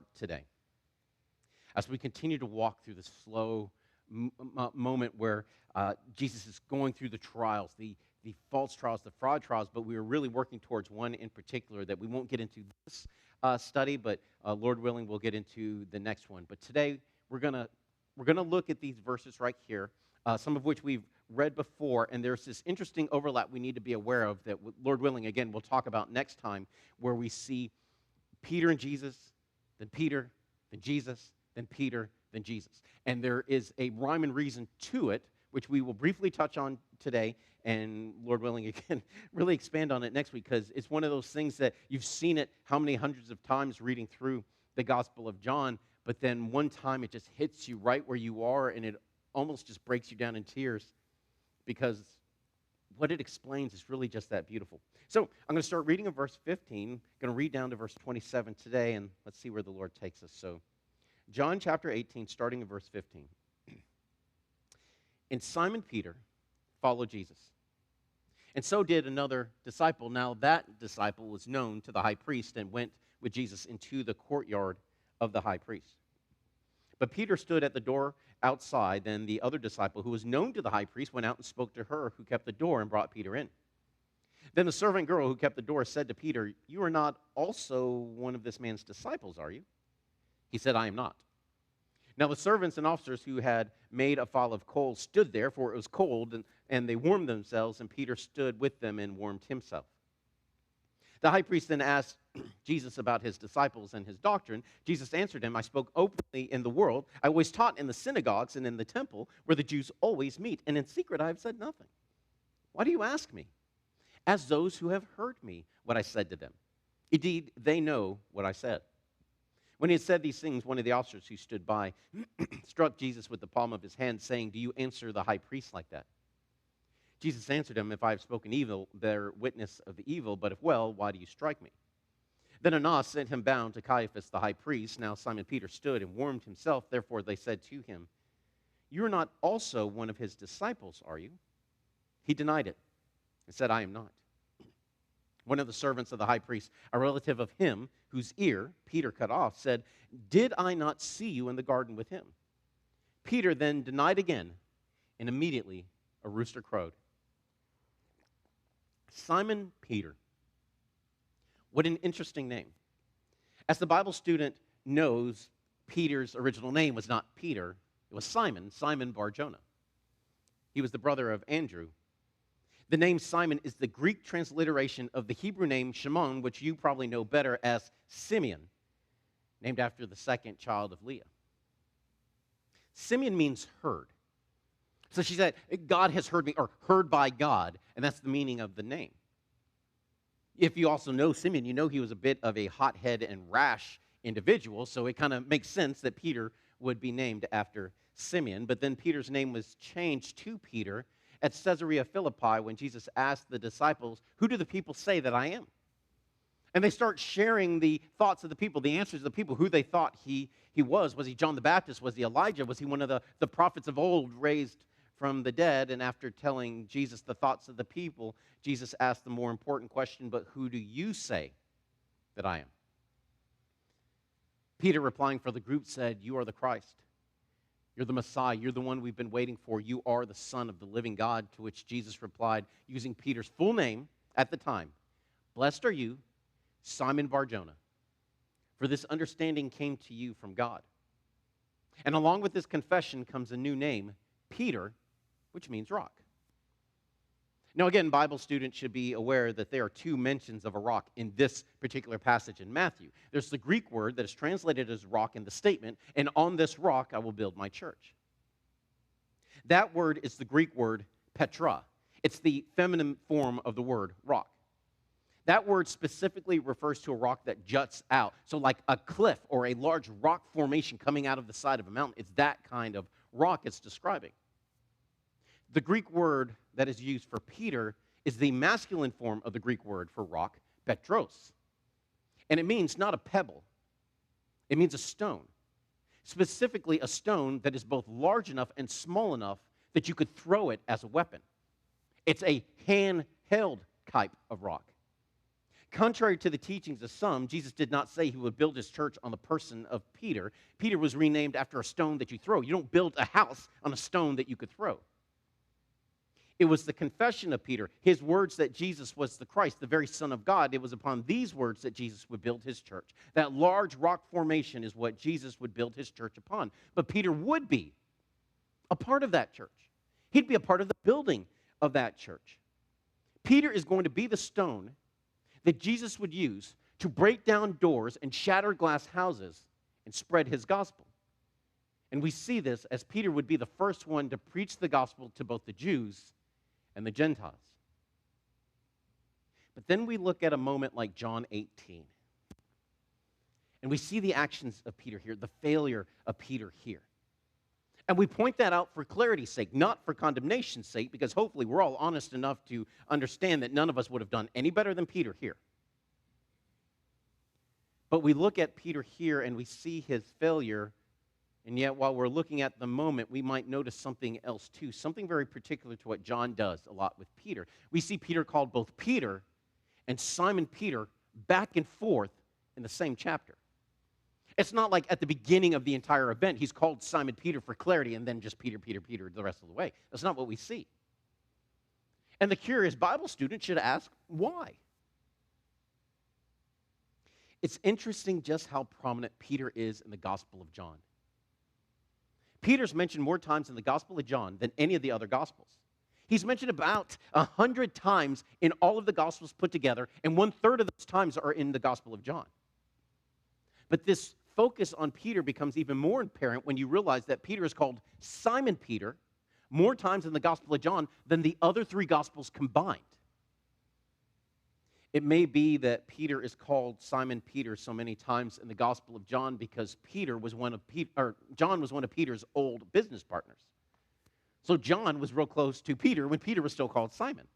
start today. As we continue to walk through this slow moment where Jesus is going through the trials, the false trials, the fraud trials, but we are really working towards one in particular that we won't get into this study, but Lord willing, we'll get into the next one. But today, we're gonna look at these verses right here, some of which we've read before, and there's this interesting overlap we need to be aware of that, Lord willing, again, we'll talk about next time, where we see Peter and Jesus, then Peter, then Jesus, then Peter, then Jesus. And there is a rhyme and reason to it, which we will briefly touch on today, and Lord willing, again, really expand on it next week, because it's one of those things that you've seen it how many hundreds of times reading through the Gospel of John, but then one time it just hits you right where you are, and it almost just breaks you down in tears, because what it explains is really just that beautiful. So I'm going to start reading in verse 15, going to read down to verse 27 today, and let's see where the Lord takes us. So John chapter 18, starting in verse 15. And Simon Peter followed Jesus, and so did another disciple. Now that disciple was known to the high priest and went with Jesus into the courtyard of the high priest. But Peter stood at the door outside. Then the other disciple, who was known to the high priest, went out and spoke to her who kept the door and brought Peter in. Then the servant girl who kept the door said to Peter, "You are not also one of this man's disciples, are you?" He said, "I am not." Now the servants and officers who had made a fire of coals stood there, for it was cold, and they warmed themselves, and Peter stood with them and warmed himself. The high priest then asked Jesus about his disciples and his doctrine. Jesus answered him, "I spoke openly in the world. I always taught in the synagogues and in the temple, where the Jews always meet, and in secret I have said nothing. Why do you ask me? As those who have heard me, what I said to them. Indeed, they know what I said." When he had said these things, one of the officers who stood by struck Jesus with the palm of his hand, saying, "Do you answer the high priest like that?" Jesus answered him, "If I have spoken evil, bear witness of the evil, but if well, why do you strike me?" Then Annas sent him bound to Caiaphas the high priest. Now Simon Peter stood and warmed himself. Therefore they said to him, "You are not also one of his disciples, are you?" He denied it and said, "I am not." One of the servants of the high priest, a relative of him whose ear Peter cut off, said, "Did I not see you in the garden with him?" Peter then denied again, and immediately a rooster crowed. Simon Peter. What an interesting name. As the Bible student knows, Peter's original name was not Peter, it was Simon Bar-Jonah. He was the brother of Andrew. The name Simon is the Greek transliteration of the Hebrew name Shimon, which you probably know better as Simeon, named after the second child of Leah. Simeon means heard. So she said, God has heard me, or heard by God, and that's the meaning of the name. If you also know Simeon, you know he was a bit of a hothead and rash individual, so it kind of makes sense that Peter would be named after Simeon. But then Peter's name was changed to Peter at Caesarea Philippi when Jesus asked the disciples, "Who do the people say that I am?" And they start sharing the thoughts of the people, the answers of the people, who they thought he was. Was he John the Baptist? Was he Elijah? Was he one of the prophets of old raised from the dead? And after telling Jesus the thoughts of the people, Jesus asked the more important question, "But who do you say that I am?" Peter, replying for the group, said, "You are the Christ. You're the Messiah. You're the one we've been waiting for. You are the Son of the living God." To which Jesus replied, using Peter's full name at the time, "Blessed are you, Simon Bar-Jonah, for this understanding came to you from God." And along with this confession comes a new name, Peter, which means rock. Now again, Bible students should be aware that there are two mentions of a rock in this particular passage in Matthew. There's the Greek word that is translated as rock in the statement, "And on this rock I will build my church." That word is the Greek word Petra. It's the feminine form of the word rock. That word specifically refers to a rock that juts out. So like a cliff or a large rock formation coming out of the side of a mountain. It's that kind of rock it's describing. The Greek word that is used for Peter is the masculine form of the Greek word for rock, Petros. And it means not a pebble. It means a stone. Specifically, a stone that is both large enough and small enough that you could throw it as a weapon. It's a handheld type of rock. Contrary to the teachings of some, Jesus did not say he would build his church on the person of Peter. Peter was renamed after a stone that you throw. You don't build a house on a stone that you could throw. It was the confession of Peter, his words that Jesus was the Christ, the very Son of God. It was upon these words that Jesus would build his church. That large rock formation is what Jesus would build his church upon. But Peter would be a part of that church. He'd be a part of the building of that church. Peter is going to be the stone that Jesus would use to break down doors and shatter glass houses and spread his gospel. And we see this as Peter would be the first one to preach the gospel to both the Jews and the Gentiles. But then we look at a moment like John 18, and we see the actions of Peter here, the failure of Peter here. And we point that out for clarity's sake, not for condemnation's sake, because hopefully we're all honest enough to understand that none of us would have done any better than Peter here. But we look at Peter here and we see his failure, and yet while we're looking at the moment, we might notice something else too, something very particular to what John does a lot with Peter. We see Peter called both Peter and Simon Peter back and forth in the same chapter. It's not like at the beginning of the entire event, he's called Simon Peter for clarity and then just Peter, Peter, Peter the rest of the way. That's not what we see. And the curious Bible student should ask, why? It's interesting just how prominent Peter is in the Gospel of John. Peter's mentioned more times in the Gospel of John than any of the other Gospels. He's mentioned about 100 times in all of the Gospels put together, and 1/3 of those times are in the Gospel of John. But this focus on Peter becomes even more apparent when you realize that Peter is called Simon Peter more times in the Gospel of John than the other 3 Gospels combined. It may be that Peter is called Simon Peter so many times in the Gospel of John because John was one of Peter's old business partners. So John was real close to Peter when Peter was still called Simon.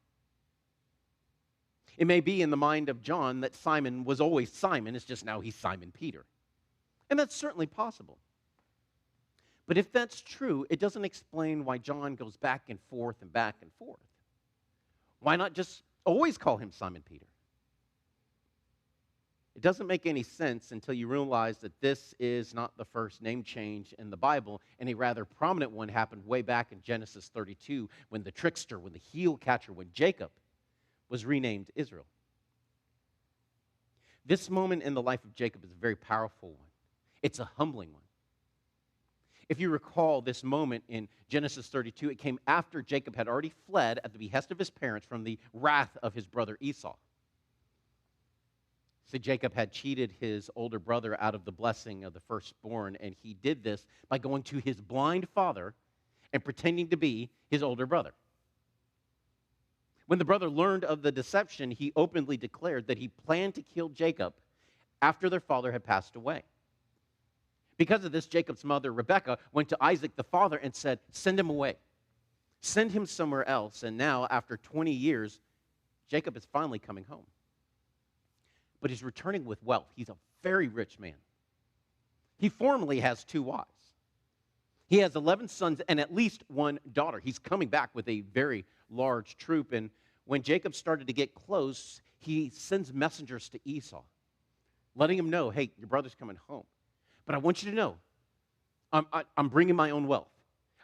It may be in the mind of John that Simon was always Simon, it's just now he's Simon Peter. And that's certainly possible. But if that's true, it doesn't explain why John goes back and forth and back and forth. Why not just always call him Simon Peter? It doesn't make any sense until you realize that this is not the first name change in the Bible, and a rather prominent one happened way back in Genesis 32 when the trickster, when the heel catcher, when Jacob was renamed Israel. This moment in the life of Jacob is a very powerful one. It's a humbling one. If you recall this moment in Genesis 32, it came after Jacob had already fled at the behest of his parents from the wrath of his brother Esau. So Jacob had cheated his older brother out of the blessing of the firstborn, and he did this by going to his blind father and pretending to be his older brother. When the brother learned of the deception, he openly declared that he planned to kill Jacob after their father had passed away. Because of this, Jacob's mother, Rebekah, went to Isaac the father and said, "Send him away. Send him somewhere else." And now, after 20 years, Jacob is finally coming home. But he's returning with wealth. He's a very rich man. He formerly has 2 wives. He has 11 sons and at least 1 daughter. He's coming back with a very large troop. And when Jacob started to get close, he sends messengers to Esau, letting him know, hey, your brother's coming home. But I want you to know, I'm bringing my own wealth.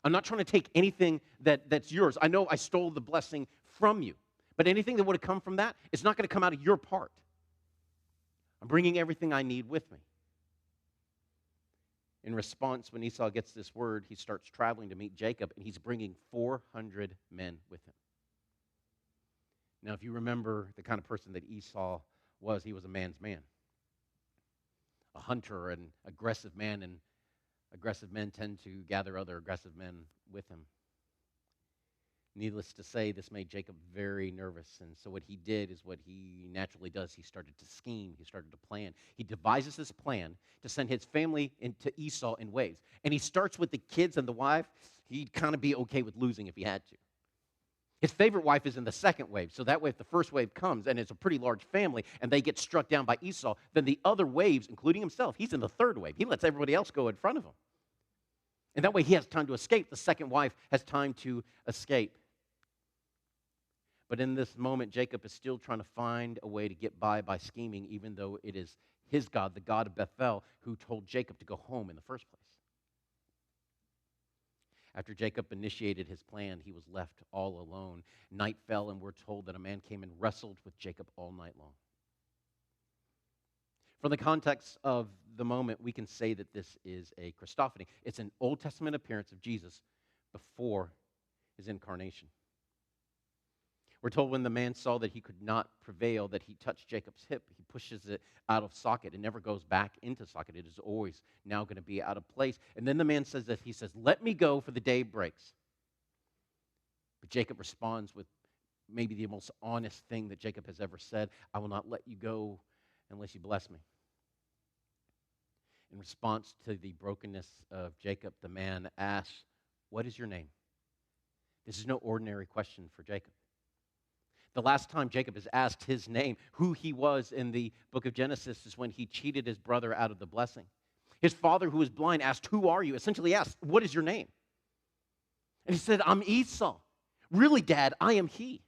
I'm not trying to take anything that's yours. I know I stole the blessing from you, but anything that would have come from that, it's not going to come out of your part. I'm bringing everything I need with me. In response, when Esau gets this word, he starts traveling to meet Jacob, and he's bringing 400 men with him. Now, if you remember the kind of person that Esau was, he was a man's man. A hunter and aggressive man, and aggressive men tend to gather other aggressive men with him. Needless to say, this made Jacob very nervous, and so what he did is what he naturally does. He started to scheme. He started to plan. He devises this plan to send his family into Esau in waves, and he starts with the kids and the wife. He'd kind of be okay with losing if he had to. His favorite wife is in the second wave, so that way if the first wave comes, and it's a pretty large family, and they get struck down by Esau, then the other waves, including himself, he's in the third wave. He lets everybody else go in front of him. And that way he has time to escape. The second wife has time to escape. But in this moment, Jacob is still trying to find a way to get by scheming, even though it is his God, the God of Bethel, who told Jacob to go home in the first place. After Jacob initiated his plan, he was left all alone. Night fell, and we're told that a man came and wrestled with Jacob all night long. From the context of the moment, we can say that this is a Christophany. It's an Old Testament appearance of Jesus before his incarnation. We're told when the man saw that he could not prevail, that he touched Jacob's hip. He pushes it out of socket. It never goes back into socket. It is always now going to be out of place. And then the man says that he says, "Let me go, for the day breaks." But Jacob responds with maybe the most honest thing that Jacob has ever said: "I will not let you go unless you bless me." In response to the brokenness of Jacob, the man asks, "What is your name?" This is no ordinary question for Jacob. The last time Jacob is asked his name, who he was in the book of Genesis, is when he cheated his brother out of the blessing. His father, who was blind, asked, "Who are you?" Essentially asked, "What is your name?" And he said, "I'm Esau." "Really, Dad, I am he."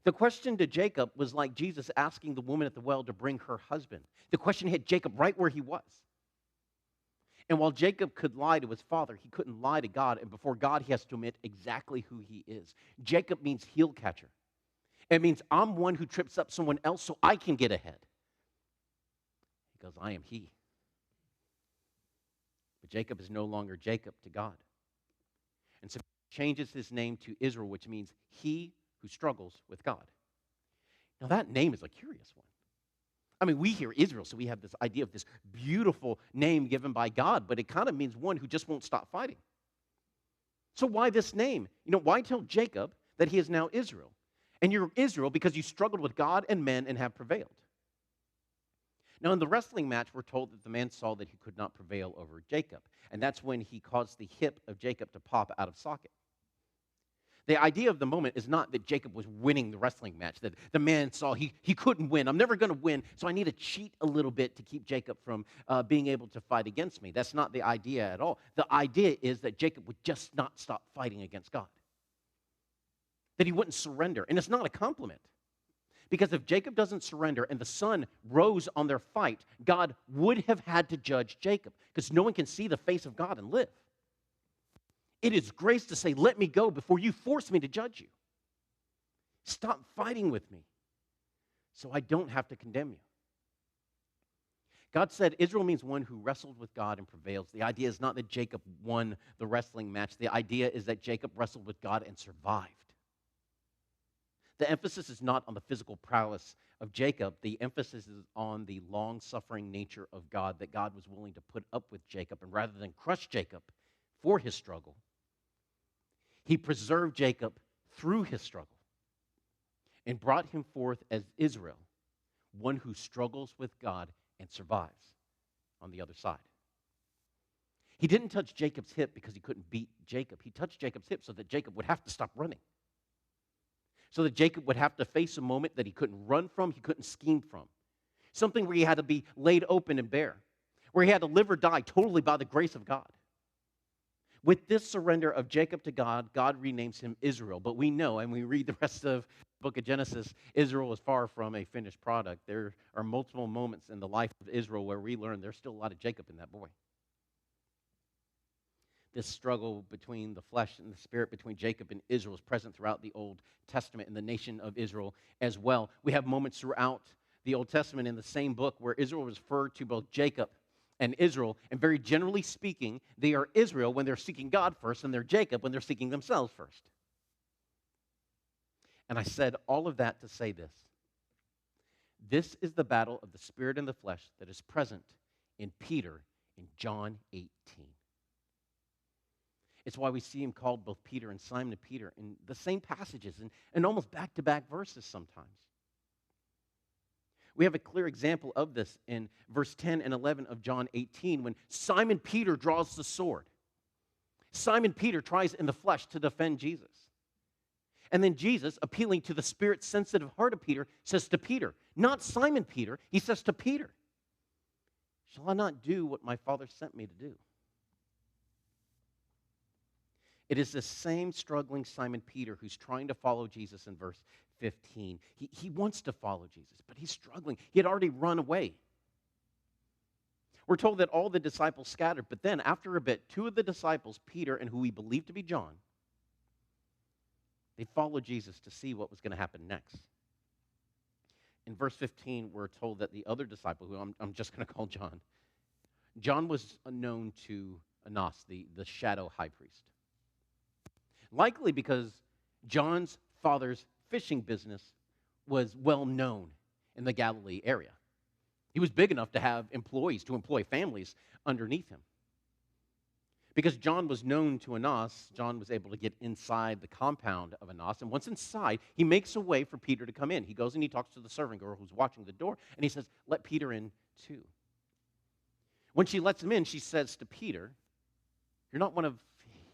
The question to Jacob was like Jesus asking the woman at the well to bring her husband. The question hit Jacob right where he was. And while Jacob could lie to his father, he couldn't lie to God. And before God, he has to admit exactly who he is. Jacob means heel catcher. It means I'm one who trips up someone else so I can get ahead. He goes, "I am he." But Jacob is no longer Jacob to God. And so he changes his name to Israel, which means he who struggles with God. Now that name is a curious one. I mean, we hear Israel, so we have this idea of this beautiful name given by God, but it kind of means one who just won't stop fighting. So why this name? Why tell Jacob that he is now Israel? And you're Israel because you struggled with God and men and have prevailed. Now, in the wrestling match, we're told that the man saw that he could not prevail over Jacob, and that's when he caused the hip of Jacob to pop out of socket. The idea of the moment is not that Jacob was winning the wrestling match, that the man saw he couldn't win. I'm never going to win, so I need to cheat a little bit to keep Jacob from being able to fight against me. That's not the idea at all. The idea is that Jacob would just not stop fighting against God, that he wouldn't surrender. And it's not a compliment, because if Jacob doesn't surrender and the sun rose on their fight, God would have had to judge Jacob, because no one can see the face of God and live. It is grace to say, "Let me go before you force me to judge you. Stop fighting with me so I don't have to condemn you." God said Israel means one who wrestled with God and prevails. The idea is not that Jacob won the wrestling match. The idea is that Jacob wrestled with God and survived. The emphasis is not on the physical prowess of Jacob. The emphasis is on the long-suffering nature of God, that God was willing to put up with Jacob, and rather than crush Jacob for his struggle, he preserved Jacob through his struggle and brought him forth as Israel, one who struggles with God and survives on the other side. He didn't touch Jacob's hip because he couldn't beat Jacob. He touched Jacob's hip so that Jacob would have to stop running, so that Jacob would have to face a moment that he couldn't run from, he couldn't scheme from, something where he had to be laid open and bare, where he had to live or die totally by the grace of God. With this surrender of Jacob to God, God renames him Israel. But we know, and we read the rest of the book of Genesis, Israel is far from a finished product. There are multiple moments in the life of Israel where we learn there's still a lot of Jacob in that boy. This struggle between the flesh and the spirit, between Jacob and Israel, is present throughout the Old Testament in the nation of Israel as well. We have moments throughout the Old Testament in the same book where Israel is referred to both Jacob and Israel, and very generally speaking, they are Israel when they're seeking God first, and they're Jacob when they're seeking themselves first. And I said all of that to say this. This is the battle of the spirit and the flesh that is present in Peter in John 18. It's why we see him called both Peter and Simon Peter in the same passages and almost back-to-back verses sometimes. We have a clear example of this in verse 10 and 11 of John 18 when Simon Peter draws the sword. Simon Peter tries in the flesh to defend Jesus. And then Jesus, appealing to the spirit-sensitive heart of Peter, says to Peter, not Simon Peter, he says to Peter, "Shall I not do what my Father sent me to do?" It is the same struggling Simon Peter who's trying to follow Jesus in verse 15. He wants to follow Jesus, but he's struggling. He had already run away. We're told that all the disciples scattered, but then after a bit, two of the disciples, Peter and who we believe to be John, they followed Jesus to see what was going to happen next. In verse 15, we're told that the other disciple, who I'm just going to call John, John was known to Annas, the shadow high priest. Likely because John's father's fishing business was well known in the Galilee area. He was big enough to have employees, to employ families underneath him. Because John was known to Annas, John was able to get inside the compound of Annas, and once inside, he makes a way for Peter to come in. He goes and he talks to the servant girl who's watching the door, and he says, "Let Peter in too." When she lets him in, she says to Peter, "You're not one of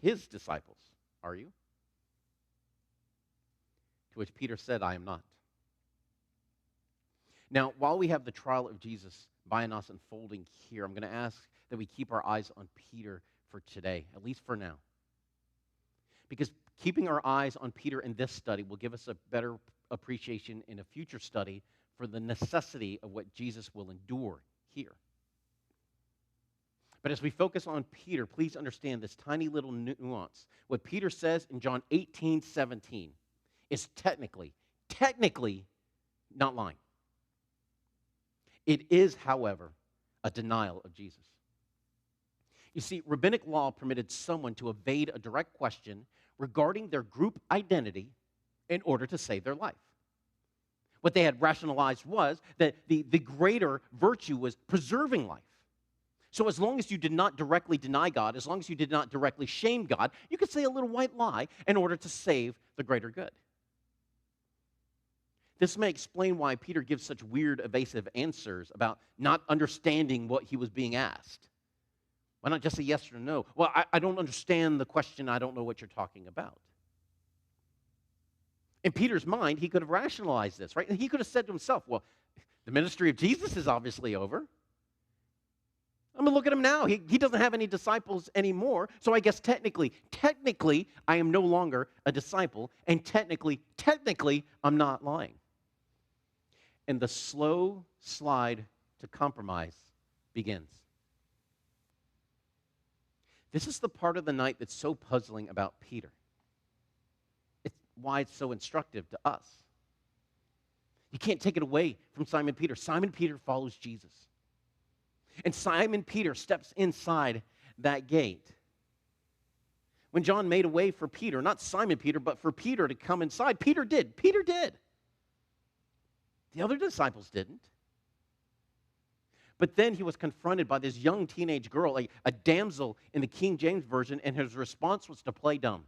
his disciples, are you?" To which Peter said, "I am not." Now, while we have the trial of Jesus by Annas unfolding here, I'm going to ask that we keep our eyes on Peter for today, at least for now. Because keeping our eyes on Peter in this study will give us a better appreciation in a future study for the necessity of what Jesus will endure here. But as we focus on Peter, please understand this tiny little nuance. What Peter says in John 18:17 is technically not lying. It is, however, a denial of Jesus. You see, rabbinic law permitted someone to evade a direct question regarding their group identity in order to save their life. What they had rationalized was that the greater virtue was preserving life. So as long as you did not directly deny God, as long as you did not directly shame God, you could say a little white lie in order to save the greater good. This may explain why Peter gives such weird, evasive answers about not understanding what he was being asked. Why not just say yes or no? Well, I don't understand the question. I don't know what you're talking about. In Peter's mind, he could have rationalized this, right? And he could have said to himself, well, the ministry of Jesus is obviously over. I mean, look at him now. He doesn't have any disciples anymore. So I guess technically, I am no longer a disciple. And technically, I'm not lying. And the slow slide to compromise begins. This is the part of the night that's so puzzling about Peter. It's why it's so instructive to us. You can't take it away from Simon Peter. Simon Peter follows Jesus. And Simon Peter steps inside that gate. When John made a way for Peter, not Simon Peter, but for Peter to come inside, Peter did. The other disciples didn't. But then he was confronted by this young teenage girl, a damsel in the King James Version, and his response was to play dumb.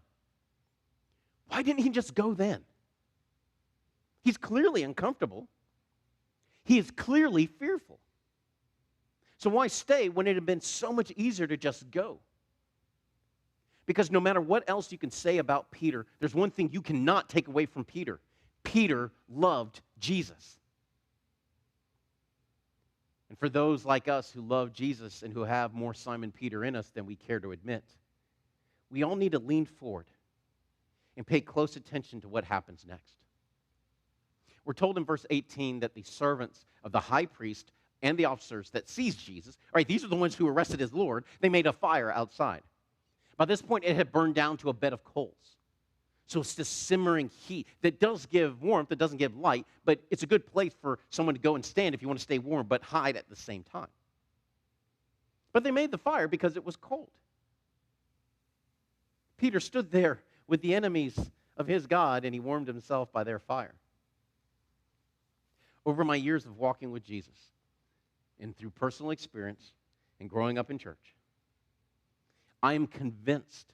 Why didn't he just go then? He's clearly uncomfortable. He is clearly fearful. So why stay when it had been so much easier to just go? Because no matter what else you can say about Peter, there's one thing you cannot take away from Peter. Peter loved Jesus. And for those like us who love Jesus and who have more Simon Peter in us than we care to admit, we all need to lean forward and pay close attention to what happens next. We're told in verse 18 that the servants of the high priest and the officers that seized Jesus, all right, these are the ones who arrested his Lord, they made a fire outside. By this point, it had burned down to a bed of coals. So it's this simmering heat that does give warmth, that doesn't give light, but it's a good place for someone to go and stand if you want to stay warm, but hide at the same time. But they made the fire because it was cold. Peter stood there with the enemies of his God, and he warmed himself by their fire. Over my years of walking with Jesus, and through personal experience and growing up in church, I am convinced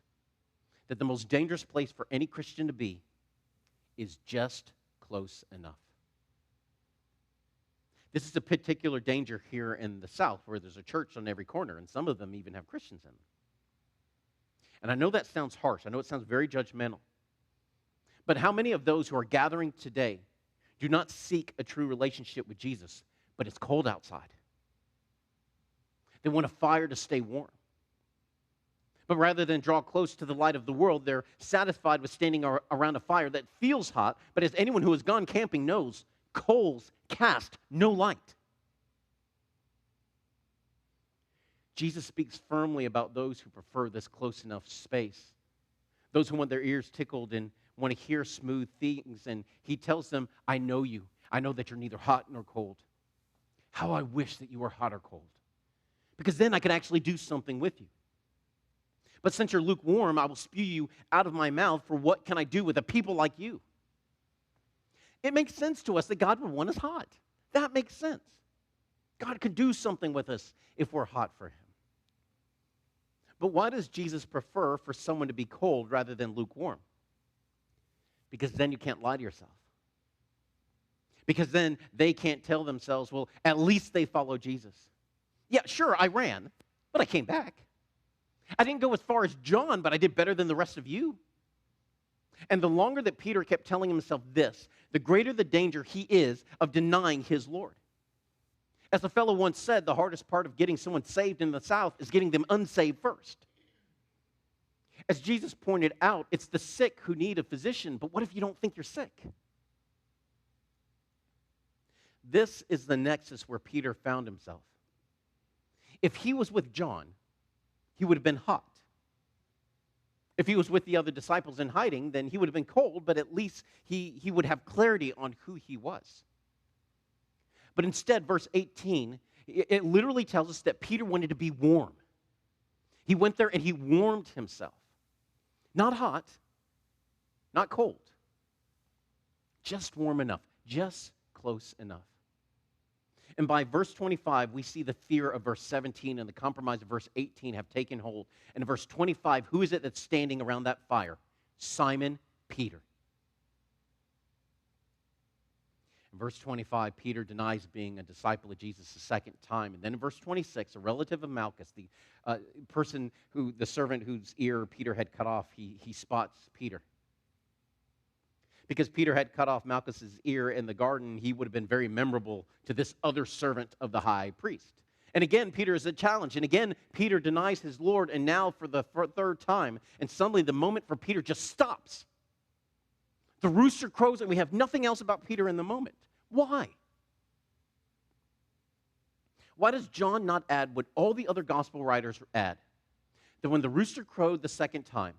that the most dangerous place for any Christian to be is just close enough. This is a particular danger here in the South, where there's a church on every corner, and some of them even have Christians in them. And I know that sounds harsh. I know it sounds very judgmental. But how many of those who are gathering today do not seek a true relationship with Jesus, but it's cold outside? They want a fire to stay warm. But rather than draw close to the light of the world, they're satisfied with standing around a fire that feels hot, but as anyone who has gone camping knows, coals cast no light. Jesus speaks firmly about those who prefer this close enough space, those who want their ears tickled and want to hear smooth things. And he tells them, I know you. I know that you're neither hot nor cold. How I wish that you were hot or cold, because then I could actually do something with you. But since you're lukewarm, I will spew you out of my mouth, for what can I do with a people like you? It makes sense to us that God would want us hot. That makes sense. God could do something with us if we're hot for him. But why does Jesus prefer for someone to be cold rather than lukewarm? Because then you can't lie to yourself. Because then they can't tell themselves, well, at least they follow Jesus. Yeah, sure, I ran, but I came back. I didn't go as far as John, but I did better than the rest of you. And the longer that Peter kept telling himself this, the greater the danger he is of denying his Lord. As a fellow once said, the hardest part of getting someone saved in the South is getting them unsaved first. As Jesus pointed out, it's the sick who need a physician, but what if you don't think you're sick? This is the nexus where Peter found himself. If he was with John, he would have been hot. If he was with the other disciples in hiding, then he would have been cold, but at least he would have clarity on who he was. But instead, verse 18, it literally tells us that Peter wanted to be warm. He went there and he warmed himself. Not hot, not cold. Just warm enough, just close enough. And by verse 25, we see the fear of verse 17 and the compromise of verse 18 have taken hold. And in verse 25, who is it that's standing around that fire? Simon Peter. In verse 25, Peter denies being a disciple of Jesus a second time. And then in verse 26, a relative of Malchus, the the servant whose ear Peter had cut off, he spots Peter. Because Peter had cut off Malchus's ear in the garden, he would have been very memorable to this other servant of the high priest. And again, Peter is a challenge. And again, Peter denies his Lord, and now for the third time. And suddenly the moment for Peter just stops. The rooster crows, and we have nothing else about Peter in the moment. Why? Why does John not add what all the other gospel writers add? That when the rooster crowed the second time,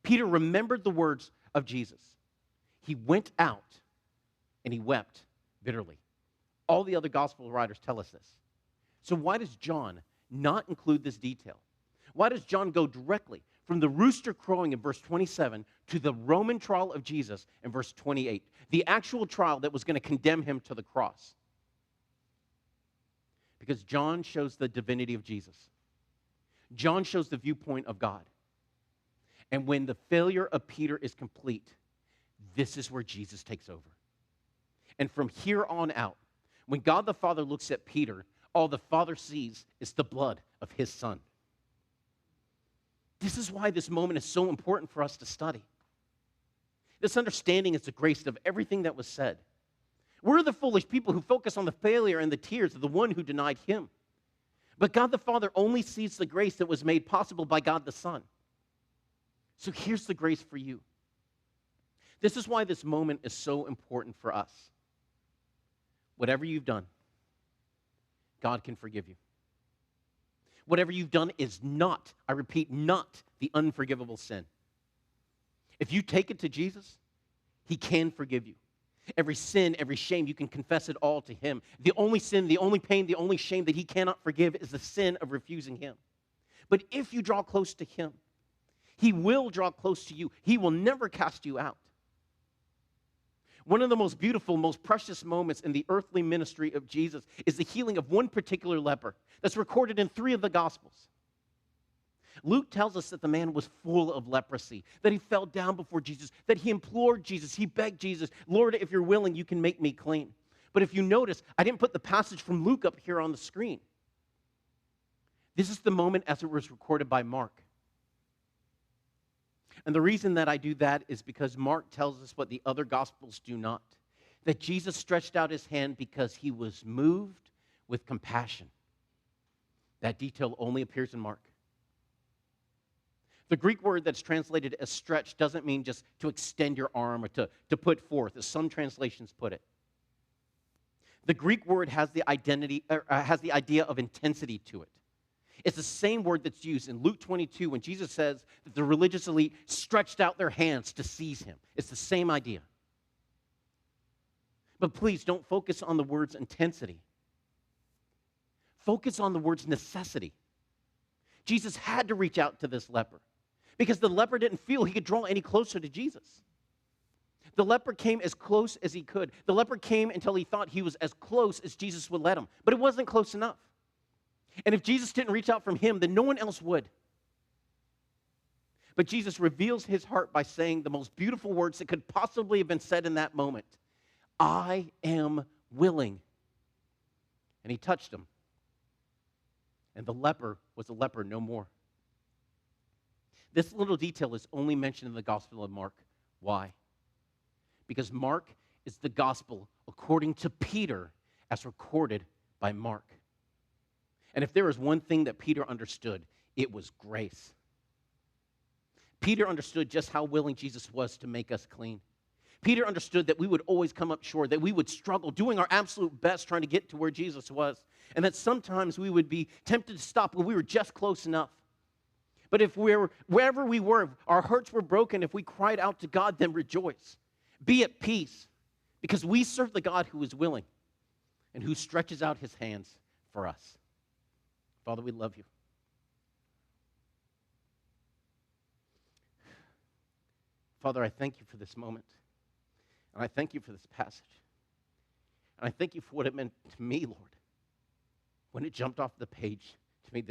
Peter remembered the words of Jesus. He went out and he wept bitterly. All the other gospel writers tell us this. So why does John not include this detail? Why does John go directly from the rooster crowing in verse 27 to the Roman trial of Jesus in verse 28, the actual trial that was going to condemn him to the cross? Because John shows the divinity of Jesus. John shows the viewpoint of God. And when the failure of Peter is complete, this is where Jesus takes over. And from here on out, when God the Father looks at Peter, all the Father sees is the blood of his Son. This is why this moment is so important for us to study. This understanding is the grace of everything that was said. We're the foolish people who focus on the failure and the tears of the one who denied him. But God the Father only sees the grace that was made possible by God the Son. So here's the grace for you. This is why this moment is so important for us. Whatever you've done, God can forgive you. Whatever you've done is not, I repeat, not the unforgivable sin. If you take it to Jesus, he can forgive you. Every sin, every shame, you can confess it all to him. The only sin, the only pain, the only shame that he cannot forgive is the sin of refusing him. But if you draw close to him, he will draw close to you. He will never cast you out. One of the most beautiful, most precious moments in the earthly ministry of Jesus is the healing of one particular leper that's recorded in 3 of the Gospels. Luke tells us that the man was full of leprosy, that he fell down before Jesus, that he implored Jesus, he begged Jesus, Lord, if you're willing, you can make me clean. But if you notice, I didn't put the passage from Luke up here on the screen. This is the moment as it was recorded by Mark. And the reason that I do that is because Mark tells us what the other Gospels do not. That Jesus stretched out his hand because he was moved with compassion. That detail only appears in Mark. The Greek word that's translated as stretch doesn't mean just to extend your arm or to put forth, as some translations put it. The Greek word has the idea of intensity to it. It's the same word that's used in Luke 22 when Jesus says that the religious elite stretched out their hands to seize him. It's the same idea. But please don't focus on the word's intensity. Focus on the word's necessity. Jesus had to reach out to this leper because the leper didn't feel he could draw any closer to Jesus. The leper came as close as he could. The leper came until he thought he was as close as Jesus would let him, but it wasn't close enough. And if Jesus didn't reach out from him, then no one else would. But Jesus reveals his heart by saying the most beautiful words that could possibly have been said in that moment. I am willing. And he touched him. And the leper was a leper no more. This little detail is only mentioned in the Gospel of Mark. Why? Because Mark is the gospel according to Peter as recorded by Mark. And if there was one thing that Peter understood, it was grace. Peter understood just how willing Jesus was to make us clean. Peter understood that we would always come up short, that we would struggle doing our absolute best trying to get to where Jesus was, and that sometimes we would be tempted to stop when we were just close enough. But if wherever we were, our hearts were broken, if we cried out to God, then rejoice. Be at peace, because we serve the God who is willing and who stretches out his hands for us. Father, we love you. Father, I thank you for this moment. And I thank you for this passage. And I thank you for what it meant to me, Lord, when it jumped off the page